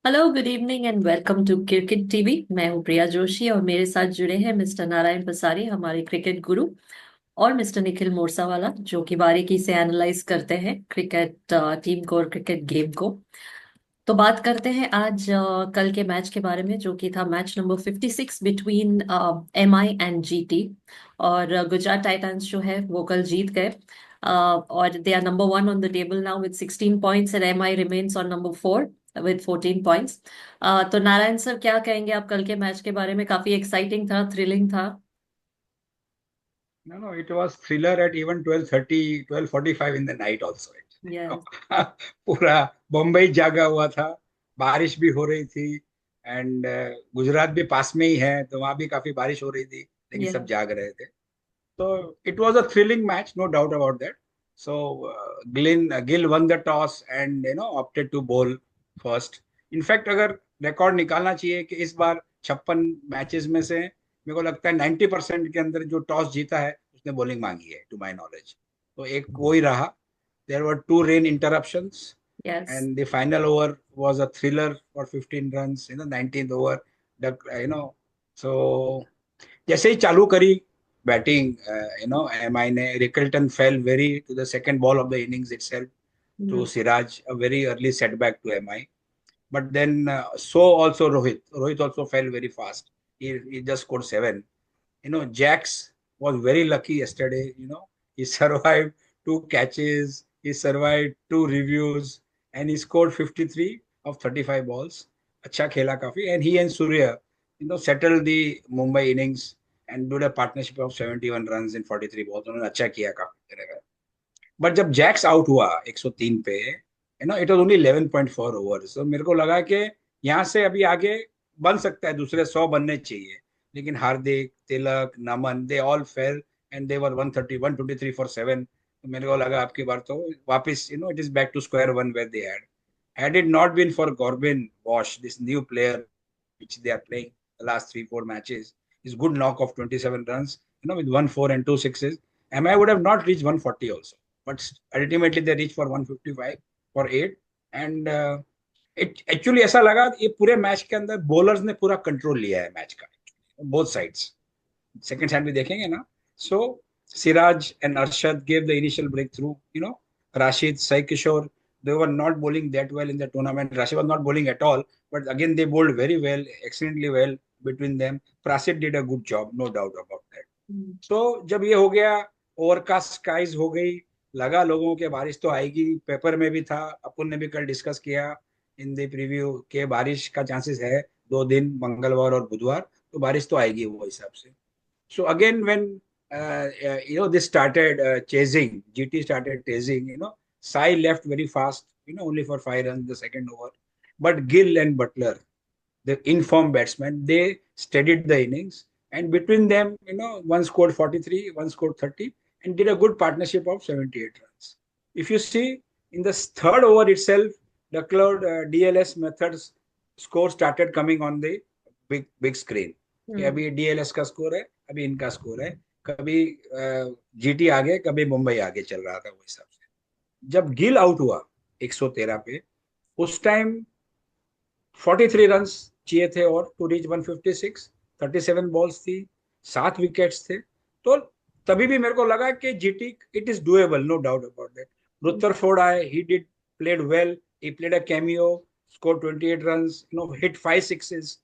Hello, good evening and welcome to cricket TV. मैं हूं प्रिया जोशी और मेरे साथ जुड़े हैं मिस्टर नारायण पसारी, हमारे क्रिकेट गुरु, और मिस्टर निखिल मोरसावाला, जो कि बारीकी से एनालाइज करते हैं क्रिकेट टीम को और क्रिकेट गेम को। तो बात करते हैं आज कल के मैच के बारे में, जो कि था match number 56 between MI and GT. और गुजरात टाइटंस जो है वो कल जीत गए, और they are number one on the table now with 16 points and MI remains on number 4 with 14 points. तो नारायण सर, क्या कहेंगे आप कल के मैच के बारे में? काफी एक्साइटिंग था, थ्रिलिंग था। No, no, it was thriller at even 12:30, 12:45 in the night also. Yes. पूरा बम्बई जागा हुआ था। बारिश भी हो रही थी एंड गुजरात भी पास में ही है, तो वहां भी काफी बारिश हो रही थी, लेकिन सब यस। जाग रहे थे। तो it was a thrilling match, no doubt about that. So Gill won the toss and opted to bowl first. In fact, अगर रिकॉर्ड निकालना चाहिए कि इस बार 56 मैचेस में से मेरे को लगता है 90% के अंदर जो टॉस जीता है उसने बॉलिंग मांगी है, टू माय नॉलेज। तो एक वो ही रहा। There were two rain interruptions yes. and the final over was a thriller for 15 runs in the 19th over. The, so जैसे ही चालू करी बैटिंग, एमआई ने, Rickelton fell very to the second ball of the innings itself to Siraj, a very early setback to MI. But then so also Rohit. Rohit also fell very fast. He just scored seven. Jax was very lucky yesterday. He survived two catches. He survived two reviews, and he scored 53 of 35 balls. अच्छा खेला काफी. And he and Surya, settled the Mumbai innings and did a partnership of 71 runs in 43 balls. उन्होंने अच्छा किया काफी. But जब Jacques out हुआ 103 पे, इट वाज ओनली 11.4 ओवर्स, तो मेरे को लगा कि यहाँ से अभी आगे बन सकता है, दूसरे 100 बनने चाहिए। लेकिन Hardik, Tilak, Naman, they all fail and they were 130 123 for 7। तो मेरे को लगा आपकी बार तो वापस it is back to square one where they had it not been for Corbin Bosch, this new player which they are playing the last 3-4 matches, his good knock of 27 runs, with 1 4 and 2 6s, MI would have not reached 140 also. But ultimately they reached for 155 for 8. And actually ऐसा लगा ये पूरे match के अंदर bowlers ने पूरा control लिया है मैच का, बोथ साइड्स। सेकंड साइड भी देखेंगे ना। So Siraj and Arshad gave the initial breakthrough. Rashid, Sai Kishore, they were not bowling that well in the tournament. Rashid was not bowling at all, but again they bowled very well, excellently well between them. Prasid did a good job, no doubt about that. तो जब ये हो गया, overcast skies हो गई, लगा लोगों के बारिश तो आएगी, पेपर में भी था, अपन ने भी कल डिस्कस किया इन द प्रीव्यू के बारिश का चांसेस है 2 दिन, मंगलवार और बुधवार, तो बारिश तो आएगी वो हिसाब से। So again, when this started chasing, GT started chasing. Sai left very fast. Only for 5 runs the second over. But Gill and Butler, the informed batsmen, they steadied the innings. And between them, one scored 43, one scored 30, and did a good partnership of 78 runs. If you see in the third over itself, the cloud DLS methods score started coming on the big screen. कि अभी DLS का score है, अभी इनका score है, कभी GT आगे, कभी मुंबई आगे चल रहा था वो हिसाब से। जब गिल आउट हुआ 113 पे, उस टाइम 43 रन्स चाहिए थे और टू रीच 156, 37 बॉल्स थी, 7 विकेट्स थे। तो तभी भी मेरे को लगा कि GT, it is doable, no doubt about that. Rutherford आए, he did played well, he played a cameo, scored 28 runs, hit 5 6s,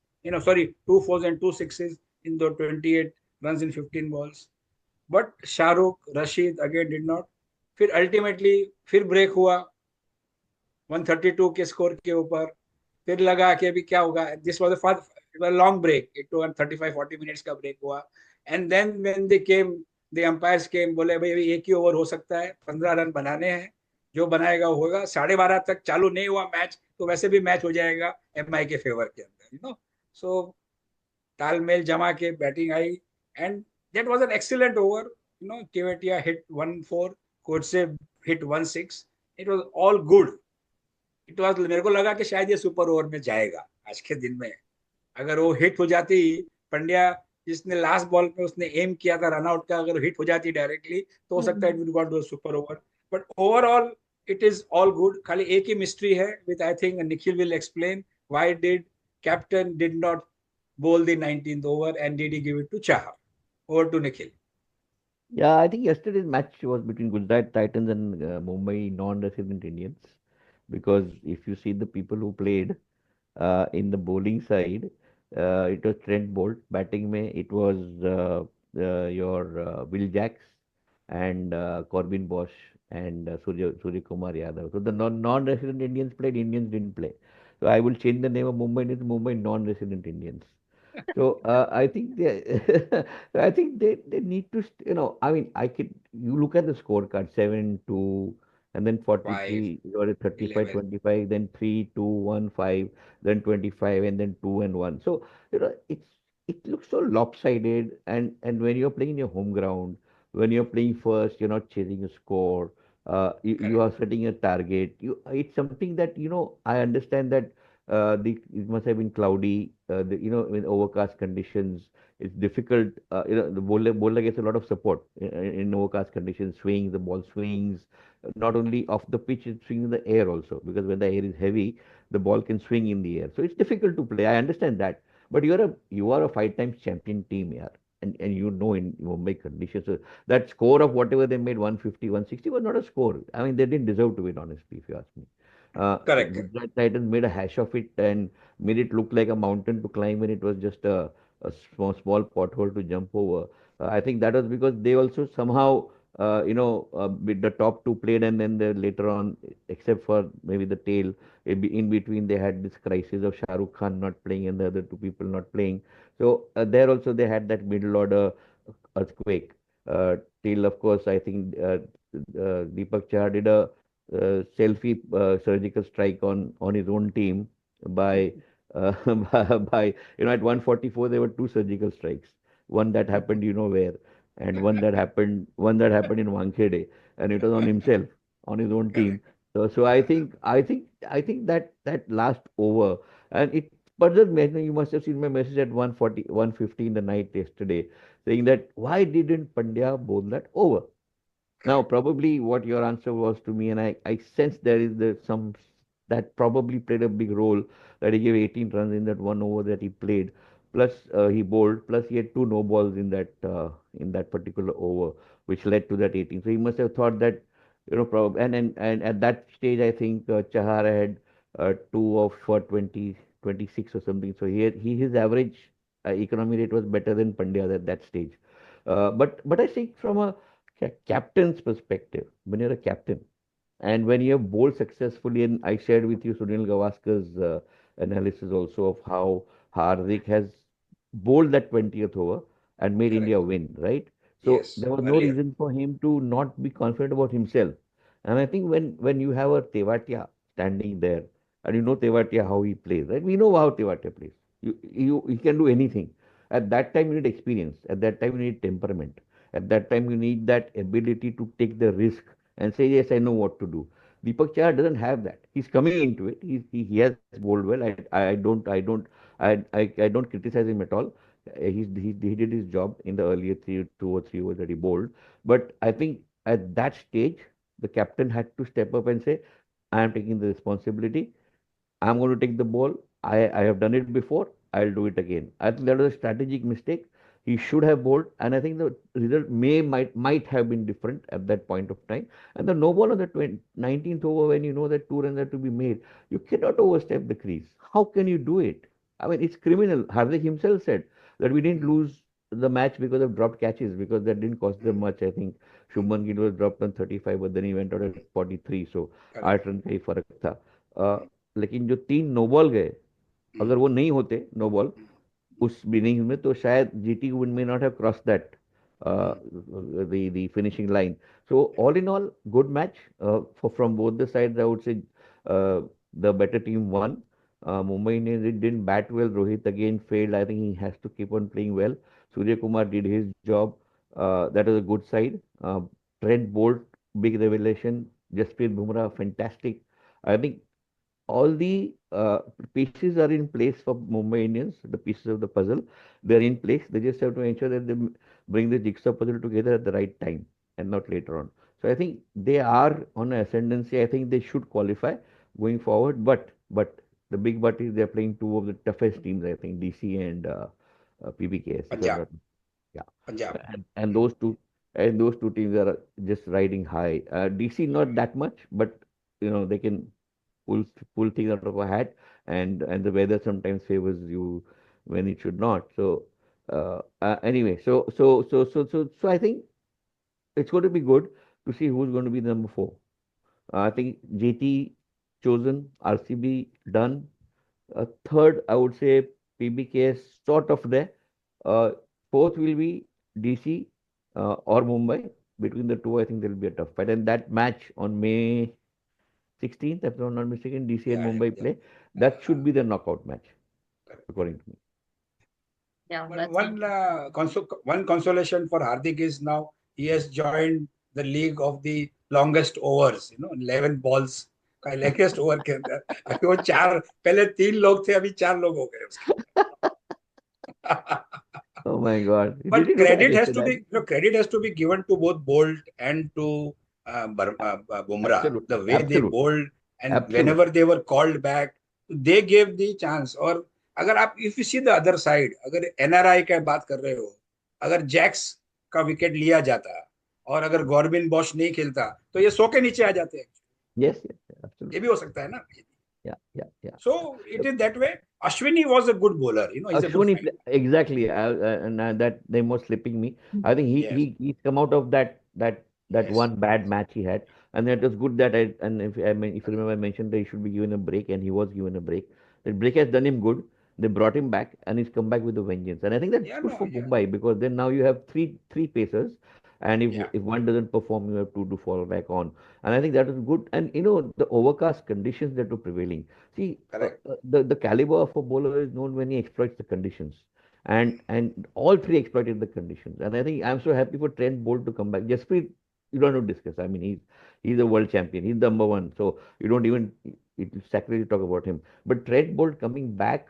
sorry, 2 4s and 2 6s in the 28 runs in 15 balls. But Shahrukh, Rashid again did not. फिर ultimately फिर break हुआ 132 के score के ऊपर। फिर लगा कि अभी क्या होगा, this was a long break, it to 35-40 minutes का ब्रेक हुआ। And then when they came, the umpires came, बोले भाई अभी एक ही ओवर हो सकता है, 15 रन बनाने हैं, जो बनाएगा वो होगा। 12:30 तक चालू नहीं हुआ मैच, तो वैसे भी मैच हो जाएगा एमआई के फेवर के अंदर, सो तालमेल जमा के बैटिंग आई, and that was an excellent over. Tewatia hit 1 4, Coetzee hit 1 6, it was all good. It was, मेरे को लगा कि शायद ये सुपर ओवर में जाएगा आज के दिन में। अगर वो हिट हो जाती, पंड्या जिसने लास्ट बॉल पे उसने एम किया था रनआउट का, अगर हिट हो जाती डायरेक्टली, तो हो सकता है it would got to super over. But overall it is all good. खाली एक ही मिस्ट्री है, with I think Nikhil will explain, Why did captain did not bowl the 19th over and did he give it to Chahar? Over to Nikhil. Yeah, I think yesterday's match was between Gujarat Titans and Mumbai non-resident Indians. Because if you see the people who played in the bowling side, it was Trent Bolt. Batting mein, it was your Will Jacks and Corbin Bosch and Surya Kumar Yadav. So the non-resident Indians played, Indians didn't play. So I will change the name of Mumbai Indians to Mumbai non-resident Indians. So I think I think they need to, I mean, you look at the scorecard, 7-2, and then 5, 43, or 35, 11. 25, then 3-2-1-5, then 25, and then 2 and 1. So, it looks so lopsided. And when you're playing in your home ground, when you're playing first, you're not chasing a score. You Correct. are setting a target. It's something that, I understand that it must have been cloudy, in overcast conditions. It's difficult. The bowler gets a lot of support in overcast conditions, swings, the ball swings, not only off the pitch, it swings in the air also, because when the air is heavy, the ball can swing in the air. So it's difficult to play. I understand that. But you are a five times champion team here. And in Mumbai conditions, so that score of whatever they made, 150, 160, was not a score. I mean, they didn't deserve to win, honestly, if you ask me. Correct. Gujarat Titans made a hash of it and made it look like a mountain to climb when it was just a small pothole to jump over. I think that was because they also somehow, with the top two played, and then later on, except for maybe the tail, in between they had this crisis of Shah Rukh Khan not playing and the other two people not playing. So there also they had that middle order earthquake. Till, of course, I think Deepak Chahar did a selfie surgical strike on his own team by by at 144 there were two surgical strikes, one that happened where, and one that happened in Wankhede, and it was on himself, on his own team. Correct. So I think that last over, and it further you must have seen my message at 140 150 in the night yesterday, saying that why didn't Pandya bowl that over. Now, Correct. probably what your answer was to me, and I sense there is some that probably played a big role, that he gave 18 runs in that one over that he played, plus he bowled, plus he had two no balls in that particular over, which led to that 18. So he must have thought that, and at that stage, I think Chahar had two of for 20, 26 or something. So his average economy rate was better than Pandya at that stage. But I think from a captain's perspective, when you're a captain and when you have bowled successfully, and I shared with you Sunil Gavaskar's analysis also of how Hardik has bowled that 20th over and made Correct. India win, right? So Yes. there was no Earlier. reason for him to not be confident about himself. And I think when you have a Tewatia standing there, and Tewatia how he plays, right? We know how Tewatia plays. He can do anything. At that time, you need experience. At that time, you need temperament. At that time, you need that ability to take the risk and say, yes, I know what to do. Deepak Chahar doesn't have that. He's coming into it. He has bowled well. I don't criticize him at all. He did his job in the earlier 2 or 3 overs that he bowled. But I think at that stage, the captain had to step up and say, I am taking the responsibility. I'm going to take the ball. I have done it before. I'll do it again. I think that was a strategic mistake. He should have bowled, and I think the result might have been different at that point of time. And the no ball on the 19th over, when you know that 2 runs are to be made, you cannot overstep the crease. How can you do it? I mean, it's criminal. Hardik himself said that we didn't lose the match because of dropped catches, because that didn't cost them much. I think Shubman Gill was dropped on 35, but then he went out at 43. So Correct. 8 run का ही फर्क था. लेकिन जो 3 no ball गए, अगर वो नहीं होते नो बॉल उस इनिंग्स में, तो शायद GT would may not have crossed that the finishing line. So all in all, good match from both the sides. I would say the better team won. Mumbai Indians didn't bat well. Rohit again failed. I think he has to keep on playing well. Surya Kumar did his job. That was a good side. Trent Bolt, big revelation. Jasprit Bumrah, fantastic. I think all the pieces are in place for Mumbai Indians, the pieces of the puzzle. They're in place. They just have to ensure that they bring the jigsaw puzzle together at the right time and not later on. So I think they are on an ascendancy. I think they should qualify going forward. But the big but is they're playing two of the toughest teams, I think, DC and PBKS, if I'm Punjab not. Yeah, Punjab and those two teams are just riding high. DC not that much, but they can pull pull things out of a hat, and the weather sometimes favors you when it should not. So anyway, so I think it's going to be good to see who's going to be the number four. I think JT chosen, RCB done. Third, I would say PBK sort of there. Uh, Fourth will be DC or Mumbai. Between the two, I think there will be a tough fight. And that match on May 16th, if I'm not mistaken, DC and yeah Mumbai yeah play. That should be the knockout match, according to me. Yeah, But that's one one consolation for Hardik is now he has joined the league of the longest overs, 11 balls का longest over के अंदर अभी वो चार पहले तीन लोग थे अभी चार लोग हो गए उसके अंदर Oh my God. Did but you do that yesterday? credit has to be given to both Bolt and to Bumrah. Absolutely. The way they Absolutely. bowled and whenever Absolutely. they were called back, they gave the chance. और अगर आप if you see the other side, अगर NRI का बात कर रहे हो, अगर जैक्स का विकेट लिया जाता और अगर गॉर्बिन बॉश नहीं खेलता तो ये 100 के नीचे आ जाते हैं. Yes, yes, ये absolutely. भी हो सकता है ना. Yeah, yeah, yeah. So it is that way. Ashwini was a good bowler. He's a good Ashwini, fighter. exactly, and that name was slipping me. I think he Yes, he he's come out of that yes, one bad match he had, and it was good that and if you remember, I mentioned that he should be given a break, and he was given a break. That break has done him good. They brought him back, and he's come back with a vengeance. And I think that's yeah, good no, for yeah, Mumbai because then now you have three pacers, and if yeah, if one doesn't perform, you have two to fall back on. And I think that is good. And the overcast conditions that were prevailing. See, correct. the caliber of a bowler is known when he exploits the conditions, and all three exploited the conditions. And I think I'm so happy for Trent Bolt to come back. Jasprit, you don't have to discuss. I mean, he's a world champion. He's the number one. So you don't even it's sacrilege to talk about him. But Trent Bolt coming back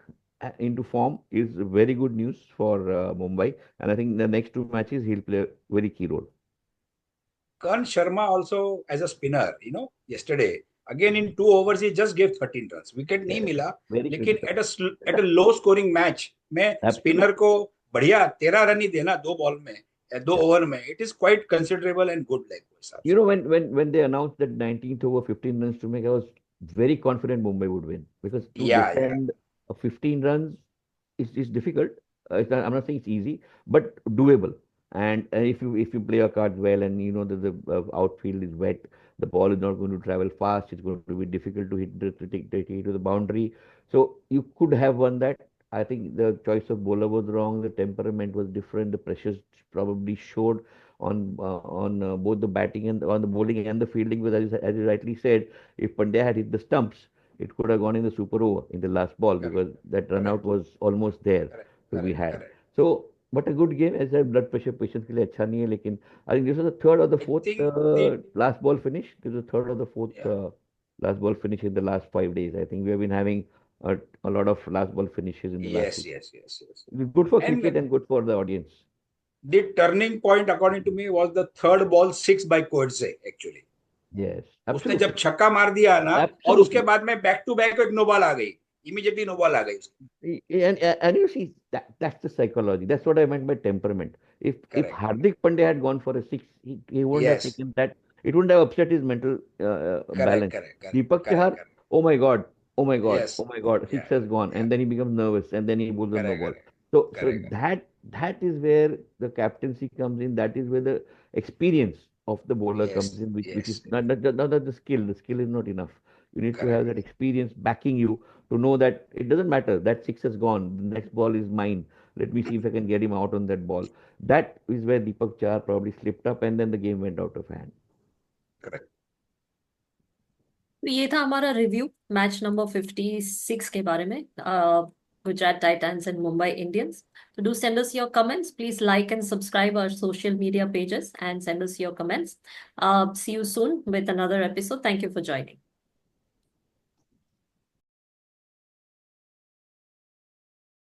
into form is very good news for Mumbai. And I think the next two matches he'll play a very key role. Karn Sharma also as a spinner, yesterday again in 2 overs he just gave 13 runs. Wicket नहीं Yes, मिला, very लेकिन critical. at a low scoring match में Absolutely. Spinner को बढ़िया 13 run ही देना दो ball में या दो Yeah. ओवर में, it is quite considerable and good like हिसाब से. When they announced that 19th over 15 runs to make, I was very confident Mumbai would win because to Yeah, defend a 15 runs is difficult. I'm not saying it's easy, but doable. And if you play your cards well, and you know that the outfield is wet, the ball is not going to travel fast. It's going to be difficult to hit to the boundary. So you could have won that. I think the choice of bowler was wrong. The temperament was different. The pressures probably showed on both the batting and on the bowling and the fielding. Because as you rightly said, if Pandya had hit the stumps, it could have gone in the super over in the last ball correct, because that run out correct, was almost there correct, to be correct, had. correct. So, but a good game. As I said, blood pressure patients के लिए अच्छा नहीं है, लेकिन I think this was the third or the I fourth think the last ball finish. This was the third or the fourth yeah, last ball finish in the last 5 days. I think we have been having a lot of last ball finishes in the last yes, 2 days. yes, yes, yes. It's good for And cricket and good for the audience. the turning point, according to me, was the third ball six by Coetzee, actually. Yes, उसने जब absolutely. छक्का मार दिया ना और उसके Absolutely. बाद में बैक टू बैक एक नो बॉल आ गई, इमीडिएटली नो बॉल आ गई उसकी. And you see that's the psychology. That's what I meant by temperament. If correct. Hardik Pandya had gone for a six, he wouldn't have yes, taken that. It wouldn't have upset his mental correct, balance. Correct, correct, Deepak correct, Chahar, correct. oh my God, oh my God, yes, oh my God, या six has gone, या and then he becomes nervous, and then he bowls a no correct, ball. Correct, So correct. that is where the captaincy comes in. That is where the experience of the bowler yes, comes in, which is yes, not the skill. The skill is not enough. You need to have correct. that experience backing you to know that it doesn't matter. That six has gone. The next ball is mine. Let me see if I can get him out on that ball. That is where Deepak Char probably slipped up, and then the game went out of hand. Correct. तो ये था हमारा review match number 56 के बारे में, Gujarat Titans and Mumbai Indians. तो do send us your comments, please like and subscribe our social media pages and send us your comments. See you soon with another episode. Thank you for joining.